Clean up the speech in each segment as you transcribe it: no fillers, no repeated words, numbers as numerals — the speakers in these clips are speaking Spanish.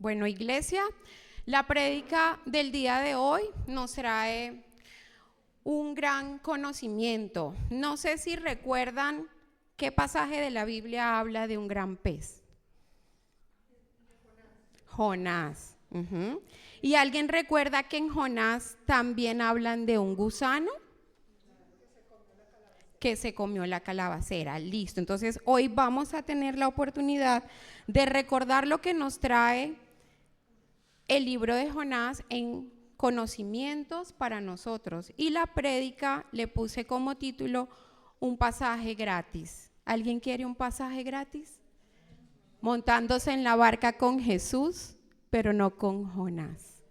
Bueno, iglesia, la prédica del día de hoy nos trae un gran conocimiento. No sé si recuerdan qué pasaje de la Biblia habla de un gran pez. Jonás. ¿Y alguien recuerda que en Jonás también hablan de un gusano? Que se comió la calabacera. Listo. Entonces hoy vamos a tener la oportunidad de recordar lo que nos trae el libro de Jonás en conocimientos para nosotros. Y la prédica le puse como título un pasaje gratis. ¿Alguien quiere un pasaje gratis? Montándose en la barca con Jesús, pero no con Jonás.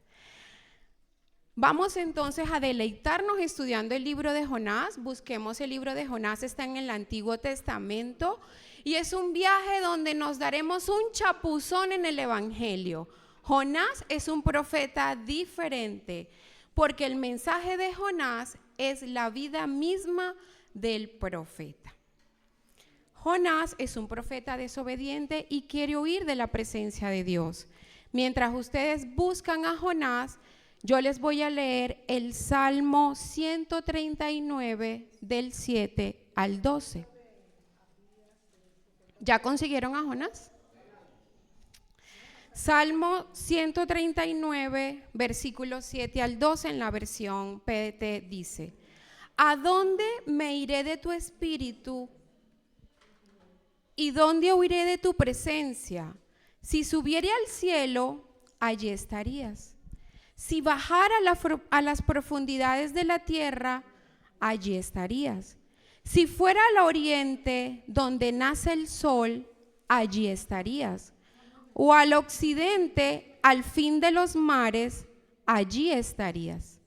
Vamos entonces a deleitarnos estudiando el libro de Jonás. Busquemos el libro de Jonás, está en el Antiguo Testamento y es un viaje donde nos daremos un chapuzón en el Evangelio. Jonás es un profeta diferente porque el mensaje de Jonás es la vida misma del profeta. Jonás es un profeta desobediente y quiere huir de la presencia de Dios. Mientras ustedes buscan a Jonás, yo les voy a leer el Salmo 139 del 7 al 12. ¿Ya consiguieron a Jonás? Salmo 139, versículos 7 al 12 en la versión PDT dice: ¿A dónde me iré de tu espíritu y dónde huiré de tu presencia? Si subiere al cielo, allí estarías. Si bajara a las profundidades de la tierra, allí estarías. Si fuera al oriente, donde nace el sol, allí estarías. O al occidente, al fin de los mares, allí estarías.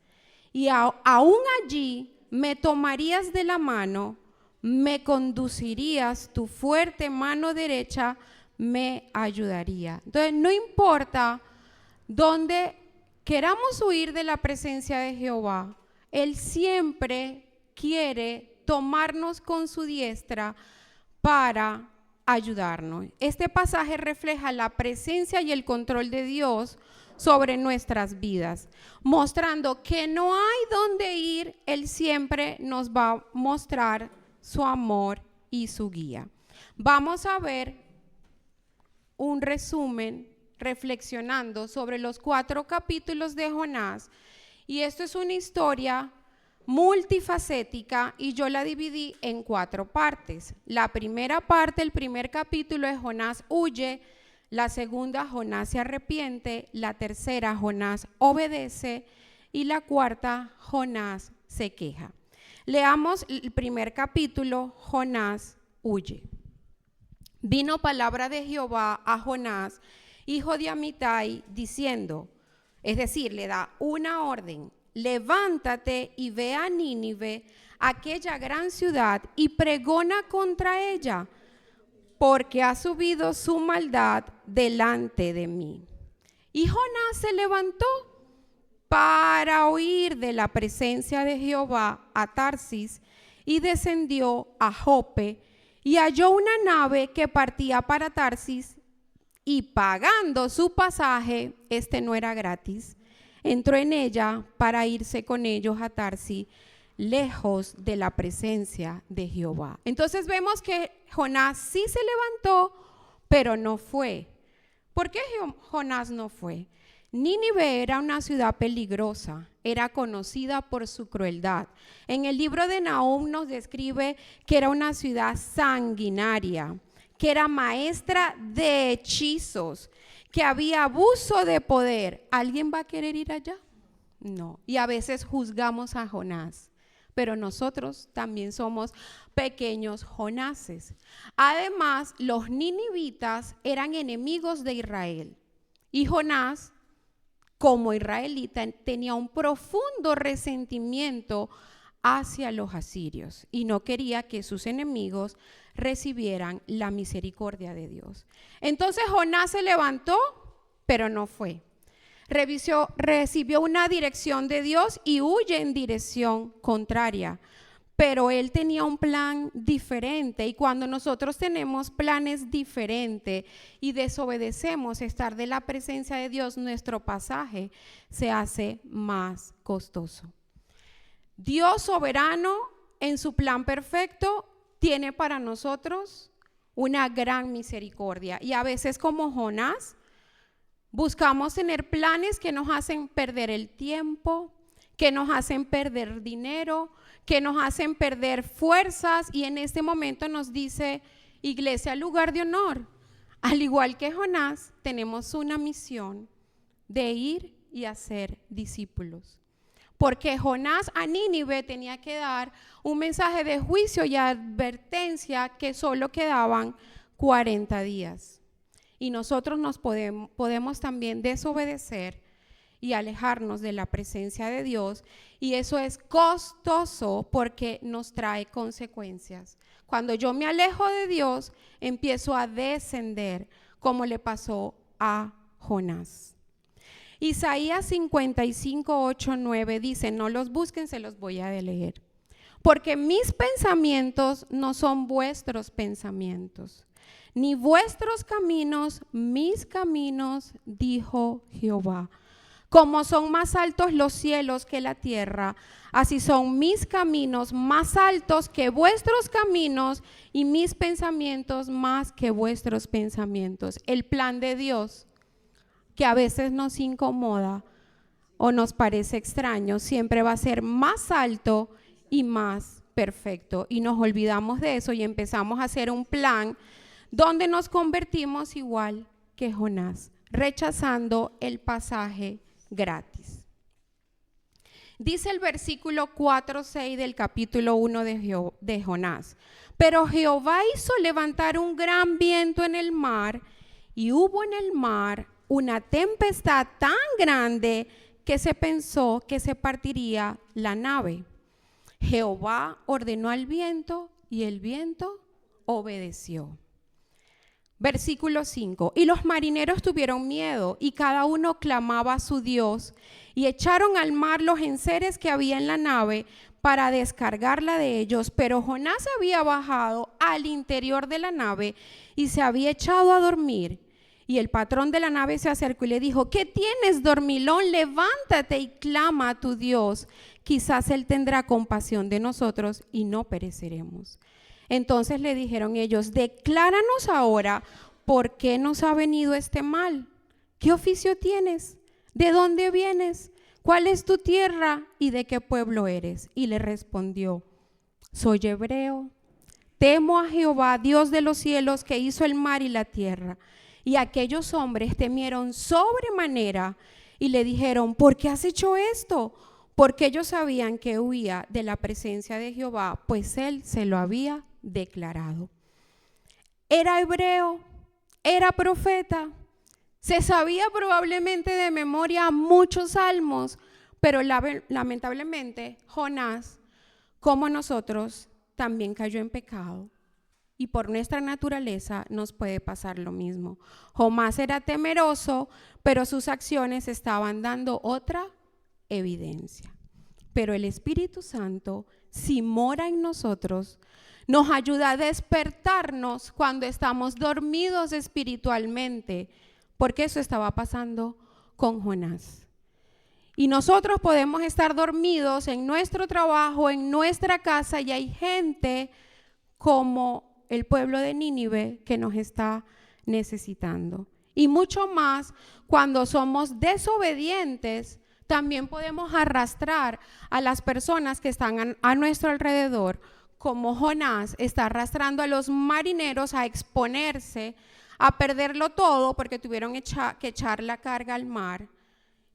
Y aún allí me tomarías de la mano, me conducirías, tu fuerte mano derecha me ayudaría. Entonces, no importa dónde queramos huir de la presencia de Jehová, Él siempre quiere tomarnos con su diestra para ayudarnos. Este pasaje refleja la presencia y el control de Dios sobre nuestras vidas, mostrando que no hay dónde ir. Él siempre nos va a mostrar su amor y su guía. Vamos a ver un resumen reflexionando sobre los 4 capítulos de Jonás, y esto es una historia multifacética y yo la dividí en 4 partes. La primera parte, el primer capítulo es Jonás huye, la segunda Jonás se arrepiente, la tercera Jonás obedece y la cuarta Jonás se queja. Leamos el primer capítulo, Jonás huye. Vino palabra de Jehová a Jonás, hijo de Amitai, diciendo, es decir, le da una orden: levántate y ve a Nínive, aquella gran ciudad, y pregona contra ella, porque ha subido su maldad delante de mí. Y Jonás se levantó para huir de la presencia de Jehová a Tarsis y descendió a Jope y halló una nave que partía para Tarsis, y pagando su pasaje, este no era gratis, entró en ella para irse con ellos a Tarsis, lejos de la presencia de Jehová. Entonces vemos que Jonás sí se levantó, pero no fue. ¿Por qué Jonás no fue? Nínive era una ciudad peligrosa, era conocida por su crueldad. En el libro de Nahum nos describe que era una ciudad sanguinaria, que era maestra de hechizos, que había abuso de poder. ¿Alguien va a querer ir allá? No. Y a veces juzgamos a Jonás, pero nosotros también somos pequeños Jonases. Además, los ninivitas eran enemigos de Israel y Jonás, como israelita, tenía un profundo resentimiento hacia los asirios y no quería que sus enemigos recibieran la misericordia de Dios. Entonces Jonás se levantó, pero no fue. Recibió una dirección de Dios y huye en dirección contraria. pero él tenía un plan diferente. Y cuando nosotros tenemos planes diferentes y desobedecemos estar de la presencia de Dios, nuestro pasaje se hace más costoso. Dios soberano en su plan perfecto tiene para nosotros una gran misericordia. Y a veces, como Jonás, buscamos tener planes que nos hacen perder el tiempo, que nos hacen perder dinero, que nos hacen perder fuerzas, y en este momento nos dice, iglesia, lugar de honor. Al igual que Jonás, tenemos una misión de ir y hacer discípulos. Porque Jonás a Nínive tenía que dar un mensaje de juicio y advertencia que solo quedaban 40 días. Y nosotros nos podemos también desobedecer y alejarnos de la presencia de Dios, y eso es costoso porque nos trae consecuencias. Cuando yo me alejo de Dios, empiezo a descender, como le pasó a Jonás. Isaías 55, 8, 9 dice, no los busquen, se los voy a leer. Porque mis pensamientos no son vuestros pensamientos, ni vuestros caminos, mis caminos, dijo Jehová. Como son más altos los cielos que la tierra, así son mis caminos más altos que vuestros caminos y mis pensamientos más que vuestros pensamientos. El plan de Dios, que a veces nos incomoda o nos parece extraño, siempre va a ser más alto y más perfecto. Y nos olvidamos de eso y empezamos a hacer un plan donde nos convertimos igual que Jonás, rechazando el pasaje gratis. Dice el versículo 4:6 del capítulo 1 de Jonás. Pero Jehová hizo levantar un gran viento en el mar, y hubo en el mar una tempestad tan grande que se pensó que se partiría la nave. Jehová ordenó al viento, y el viento obedeció. Versículo 5, y los marineros tuvieron miedo, y cada uno clamaba a su Dios, y echaron al mar los enseres que había en la nave para descargarla de ellos. Pero Jonás había bajado al interior de la nave y se había echado a dormir. Y el patrón de la nave se acercó y le dijo, ¿qué tienes, dormilón? Levántate y clama a tu Dios. Quizás él tendrá compasión de nosotros y no pereceremos. Entonces le dijeron ellos, decláranos ahora por qué nos ha venido este mal. ¿Qué oficio tienes? ¿De dónde vienes? ¿Cuál es tu tierra y de qué pueblo eres? Y le respondió, soy hebreo, temo a Jehová, Dios de los cielos, que hizo el mar y la tierra. Y aquellos hombres temieron sobremanera y le dijeron, ¿por qué has hecho esto? Porque ellos sabían que huía de la presencia de Jehová, pues él se lo había declarado. Era hebreo, era profeta, se sabía probablemente de memoria muchos salmos, pero lamentablemente Jonás, como nosotros, también cayó en pecado. Y por nuestra naturaleza nos puede pasar lo mismo. Jonás era temeroso, pero sus acciones estaban dando otra evidencia. Pero el Espíritu Santo, si mora en nosotros, nos ayuda a despertarnos cuando estamos dormidos espiritualmente, porque eso estaba pasando con Jonás. Y nosotros podemos estar dormidos en nuestro trabajo, en nuestra casa, y hay gente como el pueblo de Nínive que nos está necesitando. Y mucho más cuando somos desobedientes, también podemos arrastrar a las personas que están a nuestro alrededor, como Jonás está arrastrando a los marineros a exponerse, a perderlo todo porque tuvieron que echar la carga al mar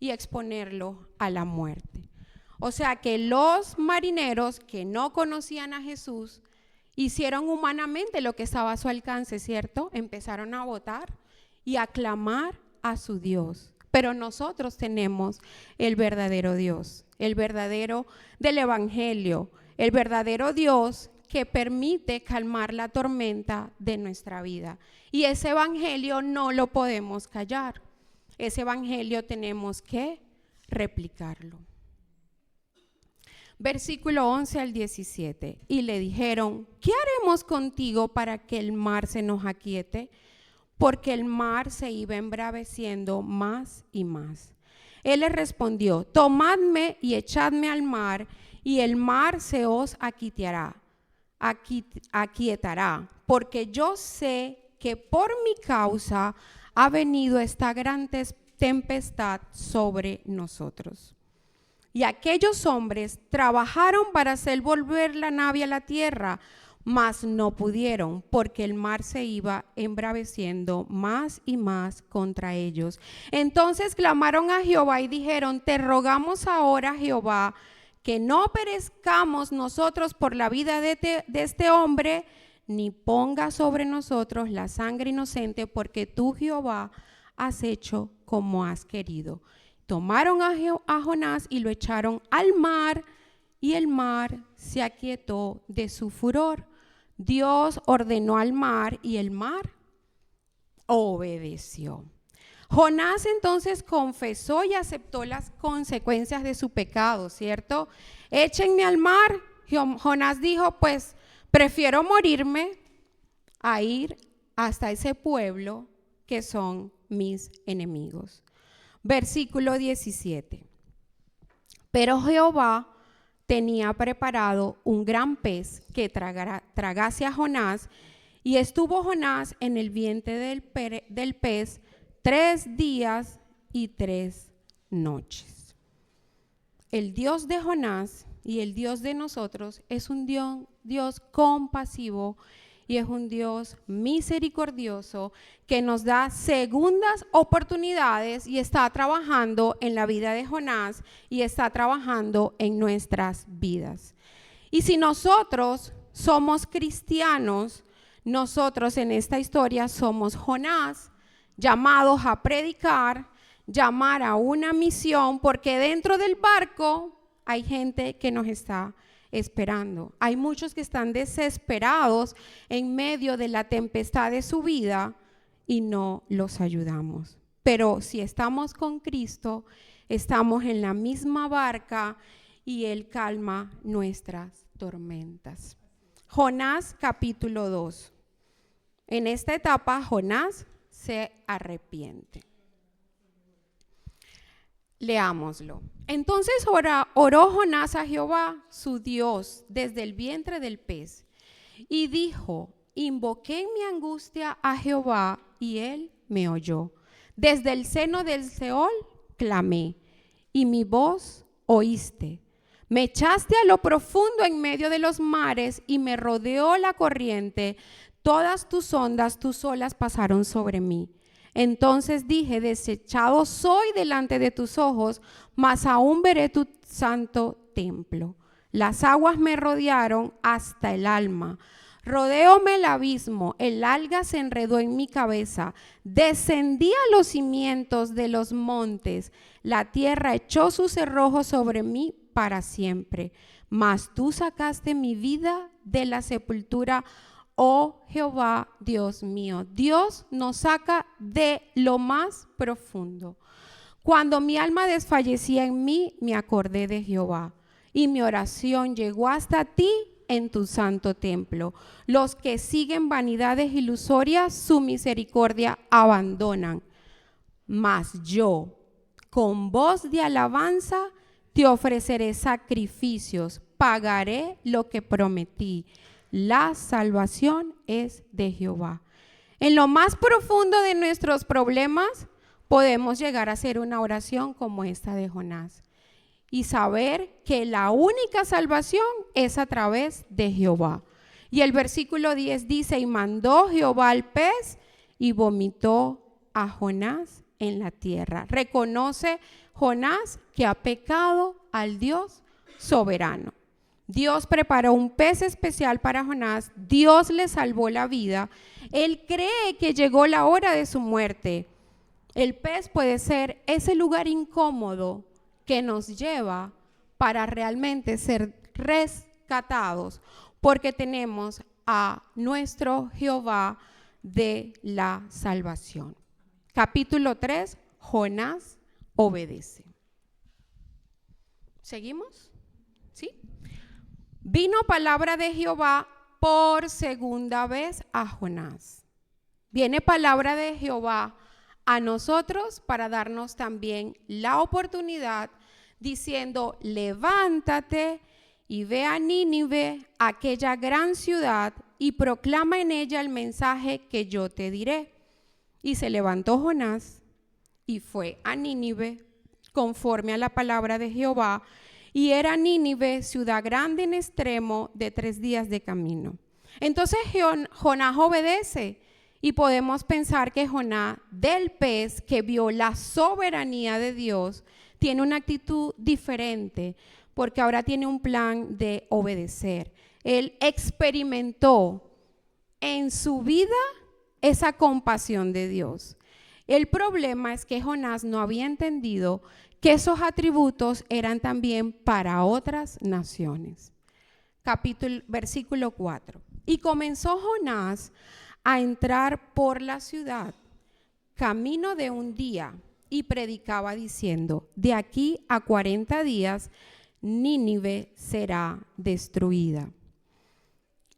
y exponerlo a la muerte. O sea que los marineros que no conocían a Jesús hicieron humanamente lo que estaba a su alcance, ¿cierto? Empezaron a votar y a clamar a su Dios. Pero nosotros tenemos el verdadero Dios, el verdadero del Evangelio, el verdadero Dios que permite calmar la tormenta de nuestra vida. Y ese Evangelio no lo podemos callar. Ese Evangelio tenemos que replicarlo. Versículo 11 al 17. Y le dijeron, ¿qué haremos contigo para que el mar se nos aquiete? Porque el mar se iba embraveciendo más y más. Él les respondió, tomadme y echadme al mar, y el mar se os aquietará, porque yo sé que por mi causa ha venido esta gran tempestad sobre nosotros. Y aquellos hombres trabajaron para hacer volver la nave a la tierra, mas no pudieron, porque el mar se iba embraveciendo más y más contra ellos. Entonces clamaron a Jehová y dijeron, te rogamos ahora, Jehová, que no perezcamos nosotros por la vida de este hombre, ni ponga sobre nosotros la sangre inocente, porque tú, Jehová, has hecho como has querido. Tomaron a Jonás y lo echaron al mar, y el mar se aquietó de su furor. Dios ordenó al mar, y el mar obedeció. Jonás entonces confesó y aceptó las consecuencias de su pecado, ¿cierto? Échenme al mar. Jonás dijo, pues prefiero morirme a ir hasta ese pueblo que son mis enemigos. Versículo 17. Pero Jehová tenía preparado un gran pez que tragase a Jonás, y estuvo Jonás en el vientre del pez 3 días y 3 noches. El Dios de Jonás y el Dios de nosotros es un Dios compasivo y es un Dios misericordioso que nos da segundas oportunidades y está trabajando en la vida de Jonás y está trabajando en nuestras vidas. Y si nosotros somos cristianos, nosotros en esta historia somos Jonás, llamados a predicar, llamar a una misión, porque dentro del barco hay gente que nos está esperando. Hay muchos que están desesperados en medio de la tempestad de su vida y no los ayudamos. Pero si estamos con Cristo, estamos en la misma barca y Él calma nuestras tormentas. Jonás capítulo 2. En esta etapa Jonás se arrepiente. Leámoslo. Entonces oró Jonás a Jehová, su Dios, desde el vientre del pez, y dijo, invoqué en mi angustia a Jehová, y él me oyó. Desde el seno del Seol clamé, y mi voz oíste. Me echaste a lo profundo en medio de los mares, y me rodeó la corriente. Todas tus ondas, tus olas pasaron sobre mí. Entonces dije, desechado soy delante de tus ojos, mas aún veré tu santo templo. Las aguas me rodearon hasta el alma. Rodeóme el abismo, el alga se enredó en mi cabeza. Descendí a los cimientos de los montes. La tierra echó sus cerrojos sobre mí para siempre. Mas tú sacaste mi vida de la sepultura, oh Jehová, Dios mío. Dios nos saca de lo más profundo. Cuando mi alma desfallecía en mí, me acordé de Jehová, y mi oración llegó hasta ti en tu santo templo. Los que siguen vanidades ilusorias, su misericordia abandonan. Mas yo, con voz de alabanza, te ofreceré sacrificios, pagaré lo que prometí. La salvación es de Jehová. En lo más profundo de nuestros problemas podemos llegar a hacer una oración como esta de Jonás y saber que la única salvación es a través de Jehová. Y el versículo 10 dice, y mandó Jehová al pez y vomitó a Jonás en la tierra. Reconoce Jonás que ha pecado al Dios soberano. Dios preparó un pez especial para Jonás, Dios le salvó la vida, él cree que llegó la hora de su muerte. El pez puede ser ese lugar incómodo que nos lleva para realmente ser rescatados, porque tenemos a nuestro Jehová de la salvación. Capítulo 3, Jonás obedece. ¿Seguimos? ¿sí? Vino palabra de Jehová por segunda vez a Jonás. Viene palabra de Jehová a nosotros para darnos también la oportunidad diciendo, levántate y ve a Nínive, aquella gran ciudad, y proclama en ella el mensaje que yo te diré. Y se levantó Jonás y fue a Nínive conforme a la palabra de Jehová, y era Nínive ciudad grande en extremo de 3 días de camino. Entonces Jonás obedece, y podemos pensar que Jonás, del pez que vio la soberanía de Dios, tiene una actitud diferente, porque ahora tiene un plan de obedecer. Él experimentó en su vida esa compasión de Dios. El problema es que Jonás no había entendido que esos atributos eran también para otras naciones. Versículo 4. Y comenzó Jonás a entrar por la ciudad, camino de un día, y predicaba diciendo, de aquí a 40 días Nínive será destruida.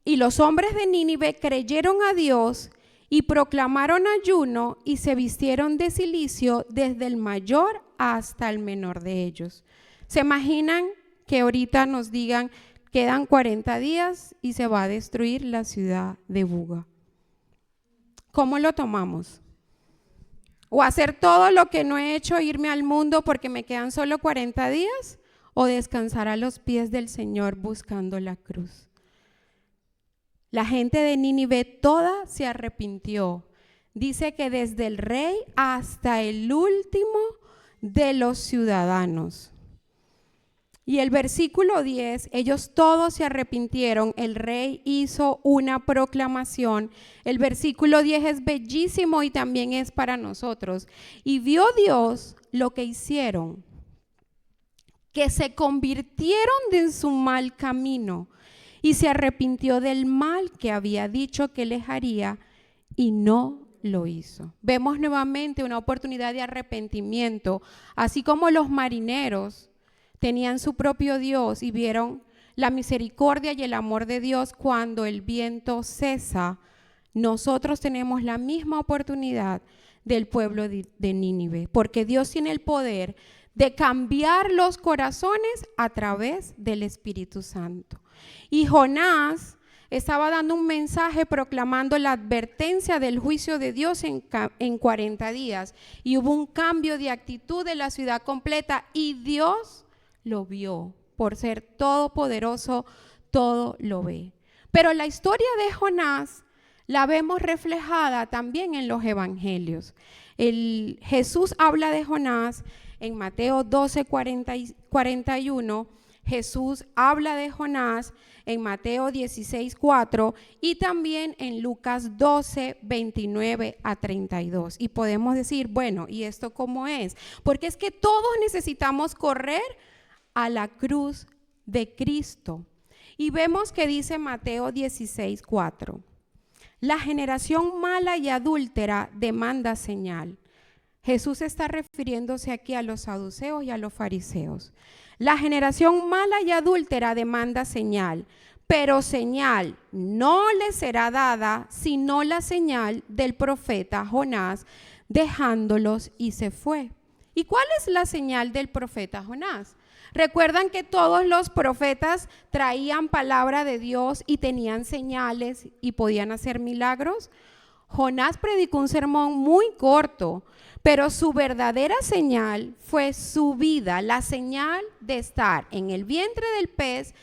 Y los hombres de Nínive creyeron a Dios y proclamaron ayuno y se vistieron de cilicio desde el mayor hasta el menor de ellos. ¿Se imaginan que ahorita nos digan, quedan 40 días y se va a destruir la ciudad de Buga? ¿Cómo lo tomamos? O hacer todo lo que no he hecho, irme al mundo porque me quedan solo 40 días, o descansar a los pies del Señor buscando la cruz. La gente de Nínive toda se arrepintió. Dice que desde el rey hasta el último de los ciudadanos. Y el versículo 10, ellos todos se arrepintieron, el rey hizo una proclamación. El versículo 10 es bellísimo y también es para nosotros. Y vio Dios lo que hicieron, que se convirtieron de su mal camino y se arrepintió del mal que había dicho que les haría y no lo hizo. Vemos nuevamente una oportunidad de arrepentimiento, así como los marineros tenían su propio Dios y vieron la misericordia y el amor de Dios cuando el viento cesa. Nosotros tenemos la misma oportunidad del pueblo de Nínive, porque Dios tiene el poder de cambiar los corazones a través del Espíritu Santo. Y Jonás estaba dando un mensaje proclamando la advertencia del juicio de Dios en 40 días. Y hubo un cambio de actitud de la ciudad completa y Dios lo vio. Por ser todopoderoso, todo lo ve. Pero la historia de Jonás la vemos reflejada también en los evangelios. Jesús habla de Jonás en Mateo 12, 41. Jesús habla de Jonás en Mateo 16, 4 y también en Lucas 12, 29 a 32. Y podemos decir, bueno, ¿y esto cómo es? Porque es que todos necesitamos correr a la cruz de Cristo. Y vemos que dice Mateo 16, 4. La generación mala y adúltera demanda señal. Jesús está refiriéndose aquí a los saduceos y a los fariseos. La generación mala y adúltera demanda señal, pero señal no le será dada sino la señal del profeta Jonás, dejándolos y se fue. ¿Y cuál es la señal del profeta Jonás? ¿Recuerdan que todos los profetas traían palabra de Dios y tenían señales y podían hacer milagros? Jonás predicó un sermón muy corto, pero su verdadera señal fue su vida, la señal de estar en el vientre del pez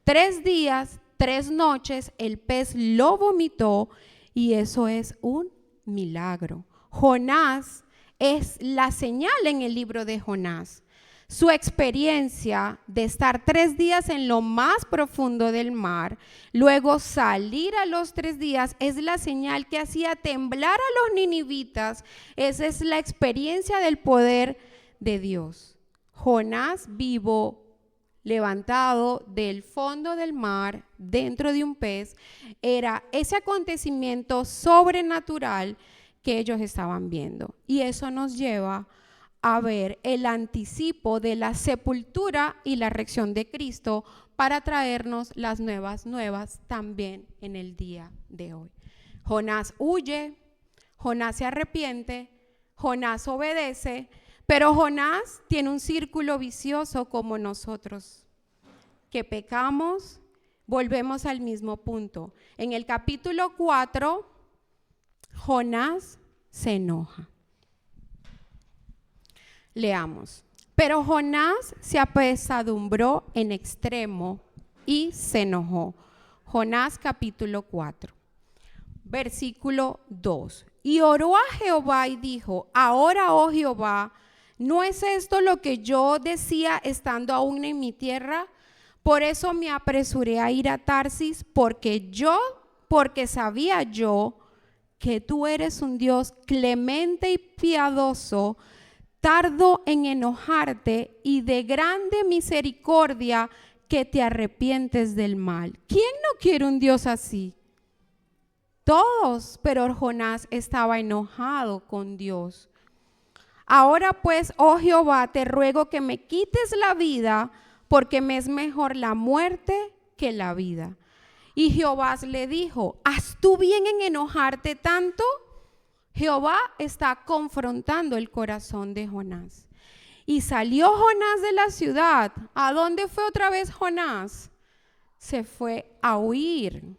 3 días, 3 noches, el pez lo vomitó y eso es un milagro. Jonás es la señal en el libro de Jonás. Su experiencia de estar 3 días en lo más profundo del mar, luego salir a los 3 días, es la señal que hacía temblar a los ninivitas. Esa es la experiencia del poder de Dios. Jonás vivo, levantado del fondo del mar, dentro de un pez, era ese acontecimiento sobrenatural que ellos estaban viendo. Y eso nos lleva a ver el anticipo de la sepultura y la resurrección de Cristo para traernos las nuevas también en el día de hoy. Jonás huye, Jonás se arrepiente, Jonás obedece, pero Jonás tiene un círculo vicioso como nosotros, que pecamos, volvemos al mismo punto. En el capítulo 4, Jonás se enoja. Leamos. Pero Jonás se apesadumbró en extremo y se enojó. Jonás capítulo 4, versículo 2. Y oró a Jehová y dijo: ahora, oh Jehová, ¿no es esto lo que yo decía estando aún en mi tierra? Por eso me apresuré a ir a Tarsis, porque sabía yo que tú eres un Dios clemente y piadoso, tardo en enojarte y de grande misericordia, que te arrepientes del mal. ¿Quién no quiere un Dios así? Todos, pero Jonás estaba enojado con Dios. Ahora pues, oh Jehová, te ruego que me quites la vida, porque me es mejor la muerte que la vida. Y Jehová le dijo: ¿has tú bien en enojarte tanto? Jehová está confrontando el corazón de Jonás. Y salió Jonás de la ciudad. ¿A dónde fue otra vez Jonás? Se fue a huir.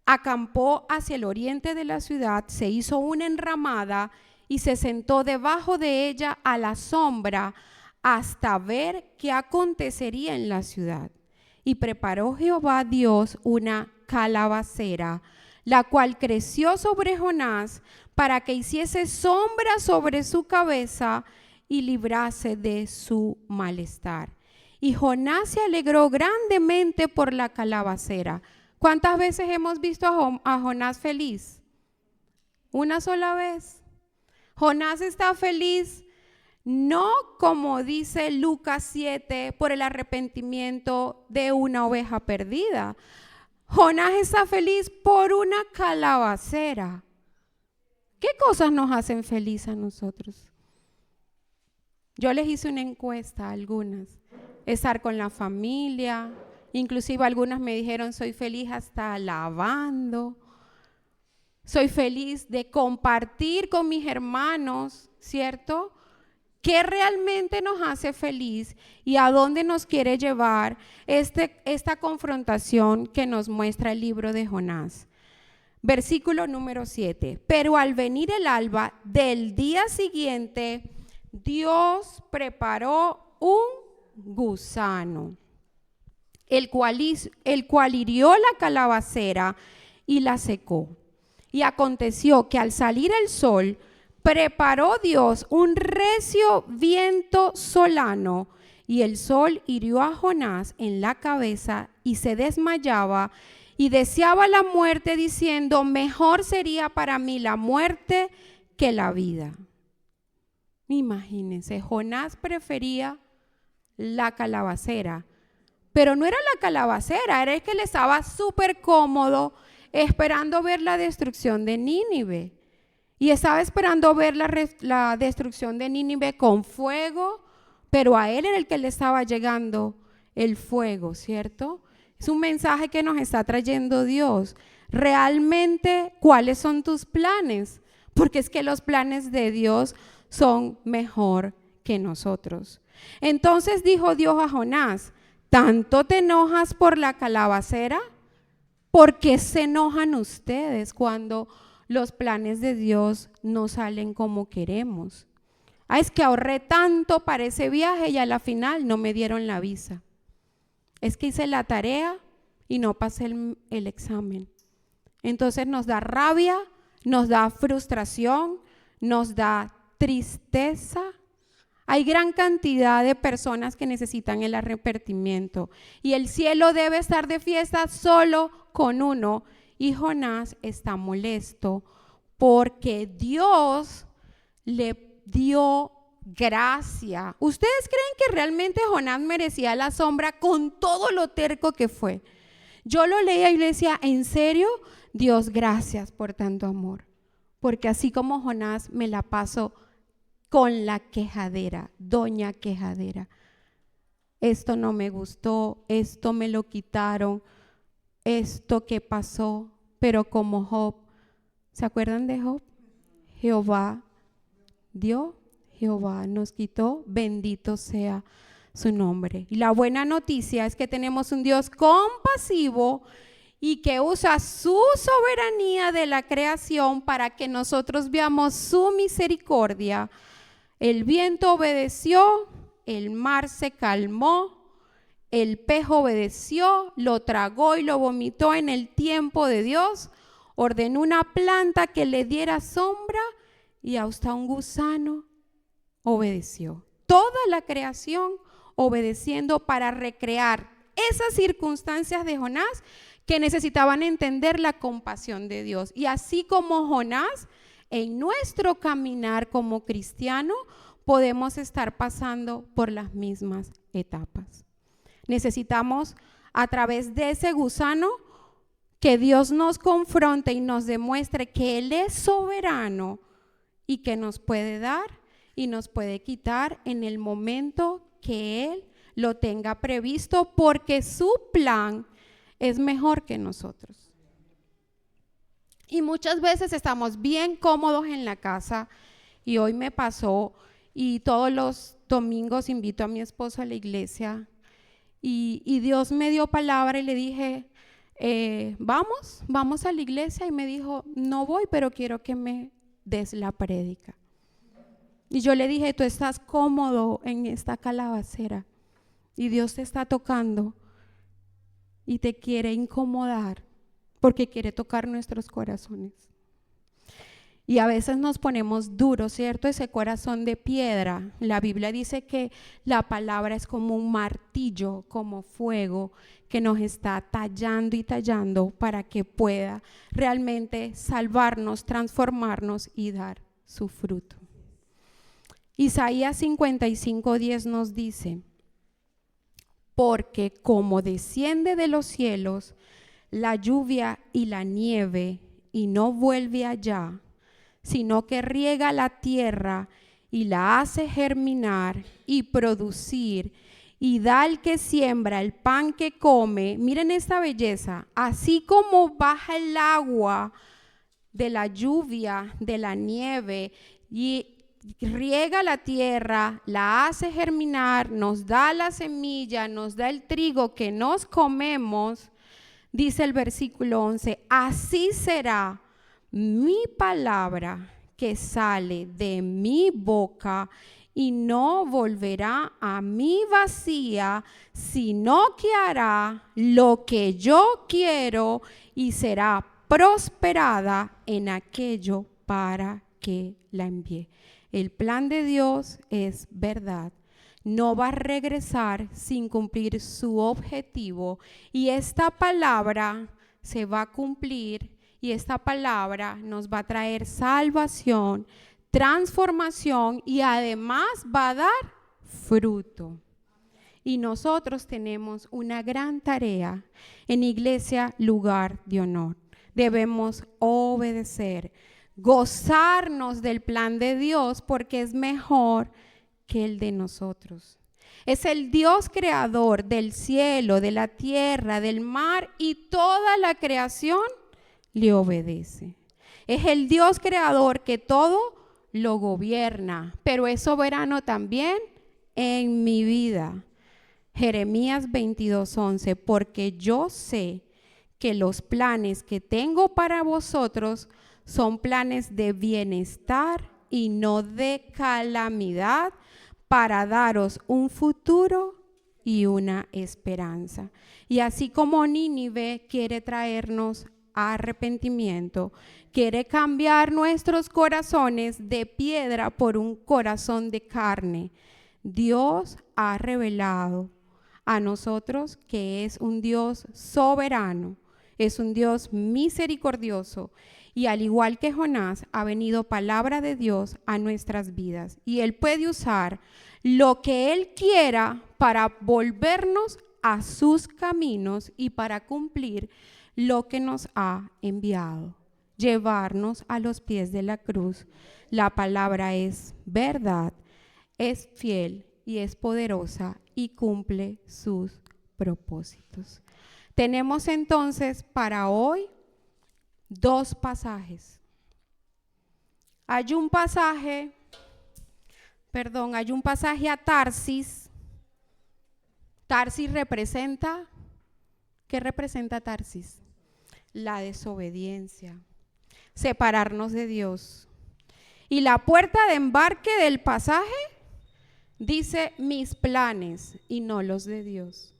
Acampó hacia el oriente de la ciudad, se hizo una enramada y se sentó debajo de ella a la sombra hasta ver qué acontecería en la ciudad. Y preparó Jehová Dios una calabacera, la cual creció sobre Jonás para que hiciese sombra sobre su cabeza y librase de su malestar. Y Jonás se alegró grandemente por la calabacera. ¿Cuántas veces hemos visto a Jonás feliz? Una sola vez. Jonás está feliz, no como dice Lucas 7, por el arrepentimiento de una oveja perdida. Jonás está feliz por una calabacera. ¿Qué cosas nos hacen feliz a nosotros? Yo les hice una encuesta a algunas. Estar con la familia, inclusive algunas me dijeron: soy feliz hasta lavando. Soy feliz de compartir con mis hermanos, ¿cierto? ¿Qué realmente nos hace feliz y a dónde nos quiere llevar esta confrontación que nos muestra el libro de Jonás? Versículo número 7. Pero al venir el alba del día siguiente, Dios preparó un gusano, el cual hirió la calabacera y la secó. Y aconteció que al salir el sol, preparó Dios un recio viento solano, y el sol hirió a Jonás en la cabeza y se desmayaba y deseaba la muerte, diciendo: mejor sería para mí la muerte que la vida. Imagínense, Jonás prefería la calabacera, pero no era la calabacera, era el que le estaba súper cómodo esperando ver la destrucción de Nínive. Y estaba esperando ver la destrucción de Nínive con fuego, pero a él era el que le estaba llegando el fuego, ¿cierto? Es un mensaje que nos está trayendo Dios. Realmente, ¿cuáles son tus planes? Porque es que los planes de Dios son mejor que nosotros. Entonces dijo Dios a Jonás: ¿tanto te enojas por la calabacera? ¿Por qué se enojan ustedes cuando los planes de Dios no salen como queremos? Es que ahorré tanto para ese viaje y a la final no me dieron la visa. Es que hice la tarea y no pasé el examen. Entonces nos da rabia, nos da frustración, nos da tristeza. Hay gran cantidad de personas que necesitan el arrepentimiento y el cielo debe estar de fiesta solo con uno. Y Jonás está molesto porque Dios le dio gracia. ¿Ustedes creen que realmente Jonás merecía la sombra con todo lo terco que fue? Yo lo leía y le decía: ¿en serio? Dios, gracias por tanto amor, porque así como Jonás me la paso con la quejadera, doña quejadera. Esto no me gustó, esto me lo quitaron, esto que pasó. Pero como Job, ¿se acuerdan de Job? Jehová dio, Jehová nos quitó, bendito sea su nombre. Y la buena noticia es que tenemos un Dios compasivo y que usa su soberanía de la creación para que nosotros veamos su misericordia. El viento obedeció, el mar se calmó, el pez obedeció, lo tragó y lo vomitó en el tiempo de Dios. Ordenó una planta que le diera sombra y hasta un gusano obedeció. Toda la creación obedeciendo para recrear esas circunstancias de Jonás que necesitaban entender la compasión de Dios. Y así como Jonás, en nuestro caminar como cristiano, podemos estar pasando por las mismas etapas. Necesitamos, a través de ese gusano, que Dios nos confronte y nos demuestre que Él es soberano y que nos puede dar y nos puede quitar en el momento que Él lo tenga previsto, porque su plan es mejor que nosotros. Y muchas veces estamos bien cómodos en la casa, y hoy me pasó, y todos los domingos invito a mi esposo a la iglesia, y Dios me dio palabra y le dije, vamos a la iglesia, y me dijo, no voy, pero quiero que me des la prédica. Y yo le dije, tú estás cómodo en esta calabacera y Dios te está tocando y te quiere incomodar porque quiere tocar nuestros corazones. Y a veces nos ponemos duros, ¿cierto? Ese corazón de piedra. La Biblia dice que la palabra es como un martillo, como fuego, que nos está tallando y tallando para que pueda realmente salvarnos, transformarnos y dar su fruto. Isaías 55:10 nos dice, porque como desciende de los cielos la lluvia y la nieve y no vuelve allá, sino que riega la tierra y la hace germinar y producir y da al que siembra el pan que come. Miren esta belleza, así como baja el agua de la lluvia, de la nieve y riega la tierra, la hace germinar, nos da la semilla, nos da el trigo que nos comemos, dice el versículo 11, así será mi palabra que sale de mi boca y no volverá a mí vacía, sino que hará lo que yo quiero y será prosperada en aquello para que la envié. El plan de Dios es verdad. No va a regresar sin cumplir su objetivo, y esta palabra se va a cumplir, y esta palabra nos va a traer salvación, transformación y además va a dar fruto. Y nosotros tenemos una gran tarea en Iglesia Lugar de Honor. Debemos obedecer, gozarnos del plan de Dios porque es mejor que el de nosotros. Es el Dios creador del cielo, de la tierra, del mar, y toda la creación le obedece. Es el Dios creador que todo lo gobierna, pero es soberano también en mi vida. Jeremías 22:11, porque yo sé que los planes que tengo para vosotros son planes de bienestar y no de calamidad, para daros un futuro y una esperanza. Y así como Nínive quiere traernos arrepentimiento, quiere cambiar nuestros corazones de piedra por un corazón de carne, Dios ha revelado a nosotros que es un Dios soberano, es un Dios misericordioso, y al igual que Jonás, ha venido palabra de Dios a nuestras vidas, y Él puede usar lo que Él quiera para volvernos a sus caminos y para cumplir lo que nos ha enviado. llevarnos a los pies de la cruz. La palabra es verdad, es fiel y es poderosa y cumple sus propósitos. Tenemos entonces para hoy 2 pasajes. Hay un pasaje a Tarsis. Tarsis representa, ¿qué representa Tarsis? La desobediencia, separarnos de Dios. Y la puerta de embarque del pasaje dice mis planes y no los de Dios.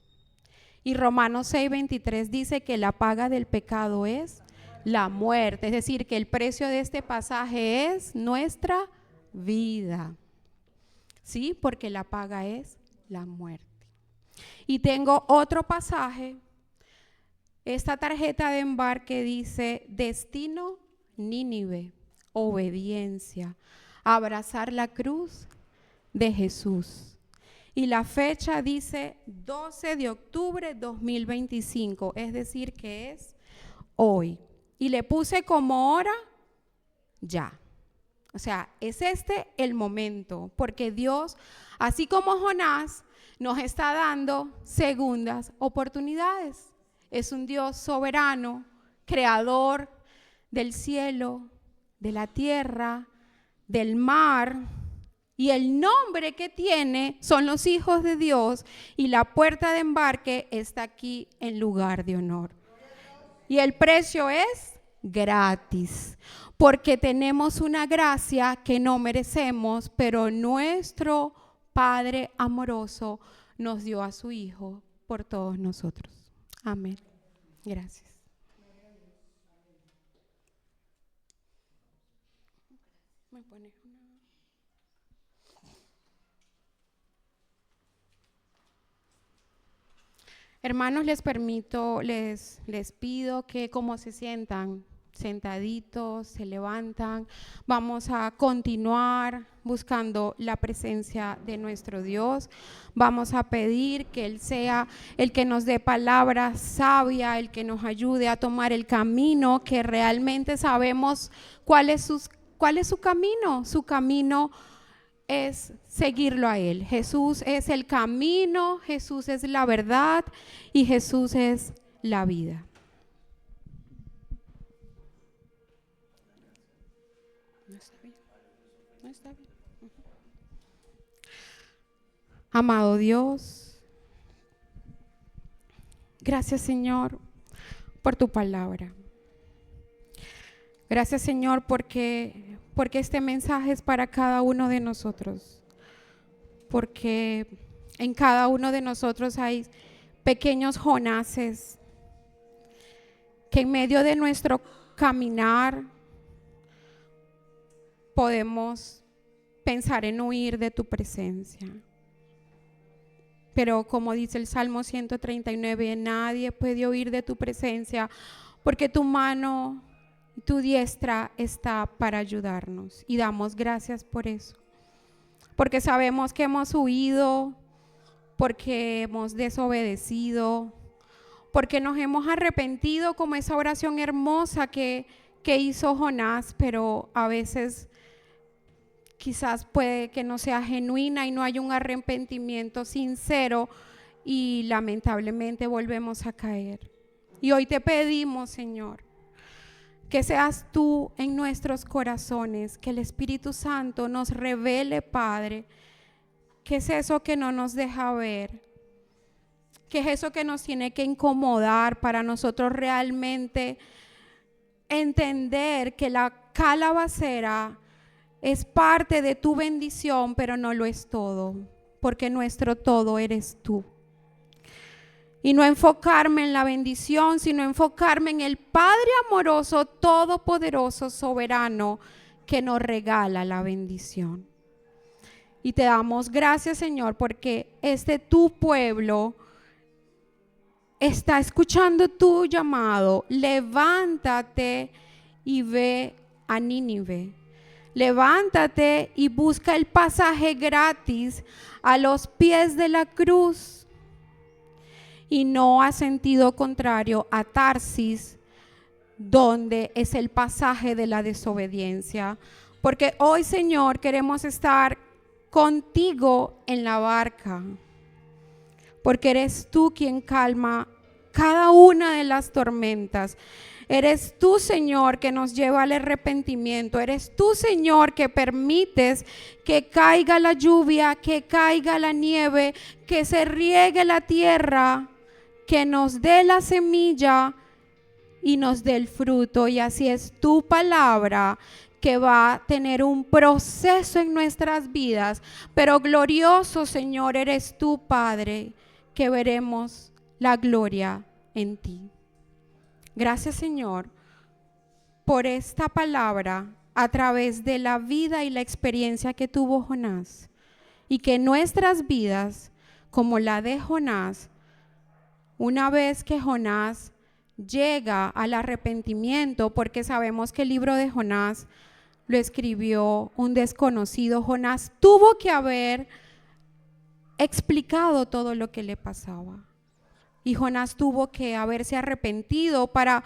Y Romanos 6:23 dice que la paga del pecado es la muerte, es decir, que el precio de este pasaje es nuestra vida. Sí, porque la paga es la muerte. Y tengo otro pasaje. Esta tarjeta de embarque dice destino Nínive, obediencia, abrazar la cruz de Jesús. Y la fecha dice 12 de octubre 2025, es decir, que es hoy. Y le puse como hora ya. O sea, es este el momento, porque Dios, así como Jonás, nos está dando segundas oportunidades. Es un Dios soberano, creador del cielo, de la tierra, del mar, y el nombre que tiene son los hijos de Dios, y la puerta de embarque está aquí en lugar de honor. Y el precio es gratis, porque tenemos una gracia que no merecemos, pero nuestro Padre amoroso nos dio a su Hijo por todos nosotros. Amén. Gracias. ¿Me pones una? Hermanos, les pido que como se sientan, sentaditos, se levantan, vamos a continuar buscando la presencia de nuestro Dios. Vamos a pedir que Él sea el que nos dé palabra sabia, el que nos ayude a tomar el camino que realmente sabemos cuál es su camino. Su camino es seguirlo a Él. Jesús es el camino, Jesús es la verdad y Jesús es la vida. No está bien. No está bien. Amado Dios, gracias Señor por tu palabra. Gracias Señor porque este mensaje es para cada uno de nosotros, porque en cada uno de nosotros hay pequeños Jonases que en medio de nuestro caminar podemos pensar en huir de tu presencia. Pero como dice el Salmo 139, nadie puede huir de tu presencia porque tu mano, tu diestra está para ayudarnos. Y damos gracias por eso. Porque sabemos que hemos huido, porque hemos desobedecido, porque nos hemos arrepentido como esa oración hermosa que hizo Jonás, pero a veces quizás puede que no sea genuina y no hay un arrepentimiento sincero y lamentablemente volvemos a caer. Y hoy te pedimos, Señor, que seas tú en nuestros corazones, que el Espíritu Santo nos revele, Padre, qué es eso que no nos deja ver, qué es eso que nos tiene que incomodar para nosotros realmente entender que la calabacera es parte de tu bendición, pero no lo es todo, porque nuestro todo eres tú. Y no enfocarme en la bendición, sino enfocarme en el Padre amoroso, todopoderoso, soberano, que nos regala la bendición. Y te damos gracias, Señor, porque tu pueblo está escuchando tu llamado. Levántate y ve a Nínive. Levántate y busca el pasaje gratis a los pies de la cruz. Y no a sentido contrario a Tarsis, donde es el pasaje de la desobediencia. Porque hoy, Señor, queremos estar contigo en la barca, porque eres tú quien calma cada una de las tormentas. Eres tú, Señor, que nos lleva al arrepentimiento. Eres tú, Señor, que permites que caiga la lluvia, que caiga la nieve, que se riegue la tierra, que nos dé la semilla y nos dé el fruto. Y así es tu palabra, que va a tener un proceso en nuestras vidas. Pero glorioso, Señor, eres tú, Padre, que veremos la gloria en ti. Gracias, Señor, por esta palabra a través de la vida y la experiencia que tuvo Jonás, y que nuestras vidas, como la de Jonás, una vez que Jonás llega al arrepentimiento, porque sabemos que el libro de Jonás lo escribió un desconocido, Jonás tuvo que haber explicado todo lo que le pasaba. Y Jonás tuvo que haberse arrepentido para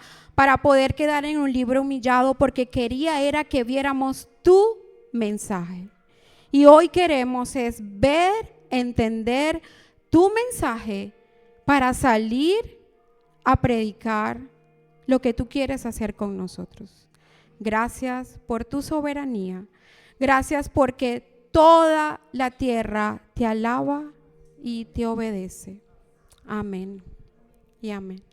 poder quedar en un libro humillado, porque quería era que viéramos tu mensaje. Y hoy queremos es ver, entender tu mensaje para salir a predicar lo que tú quieres hacer con nosotros. Gracias por tu soberanía. Gracias porque toda la tierra te alaba y te obedece. Amén y amén.